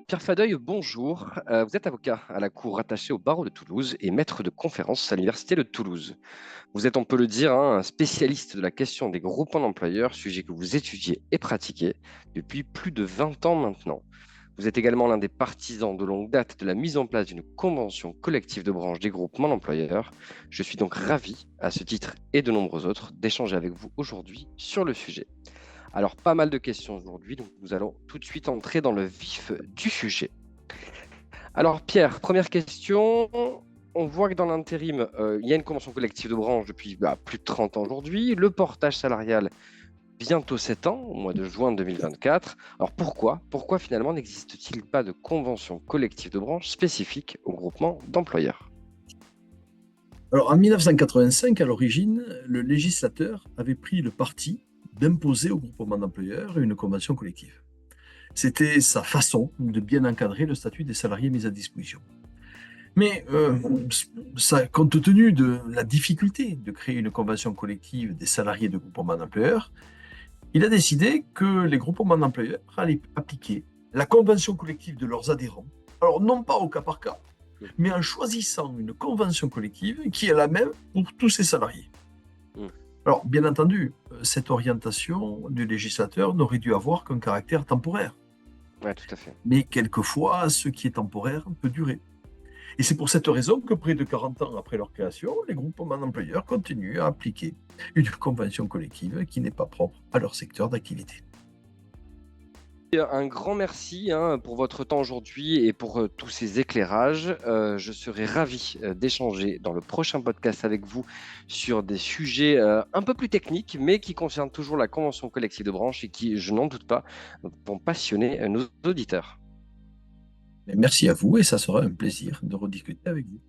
Pierre Fadeuil, bonjour. Vous êtes avocat à la Cour rattachée au barreau de Toulouse et maître de conférences à l'Université de Toulouse. Vous êtes, on peut le dire, un spécialiste de la question des groupements d'employeurs, sujet que vous étudiez et pratiquez depuis plus de 20 ans maintenant. Vous êtes également l'un des partisans de longue date de la mise en place d'une convention collective de branche des groupements d'employeurs. Je suis donc ravi, à ce titre et de nombreux autres, d'échanger avec vous aujourd'hui sur le sujet. Alors, pas mal de questions aujourd'hui, donc nous allons tout de suite entrer dans le vif du sujet. Alors, Pierre, première question. On voit que dans l'intérim, il y a une convention collective de branche depuis plus de 30 ans aujourd'hui. Le portage salarial, bientôt 7 ans, au mois de juin 2024. Alors, pourquoi finalement n'existe-t-il pas de convention collective de branche spécifique au groupement d'employeurs? Alors, en 1985, à l'origine, le législateur avait pris le parti d'imposer au groupement d'employeurs une convention collective. C'était sa façon de bien encadrer le statut des salariés mis à disposition. Mais compte tenu de la difficulté de créer une convention collective des salariés de groupement d'employeurs, il a décidé que les groupements d'employeurs allaient appliquer la convention collective de leurs adhérents. Alors, non pas au cas par cas, mais en choisissant une convention collective qui est la même pour tous ces salariés. Mm. Alors, bien entendu, cette orientation du législateur n'aurait dû avoir qu'un caractère temporaire. Oui, tout à fait. Mais quelquefois, ce qui est temporaire peut durer. Et c'est pour cette raison que près de 40 ans après leur création, les groupements d'employeurs continuent à appliquer une convention collective qui n'est pas propre à leur secteur d'activité. Un grand merci pour votre temps aujourd'hui et pour tous ces éclairages. Je serai ravi d'échanger dans le prochain podcast avec vous sur des sujets un peu plus techniques, mais qui concernent toujours la convention collective de branche et qui, je n'en doute pas, vont passionner nos auditeurs. Merci à vous et ça sera un plaisir de rediscuter avec vous.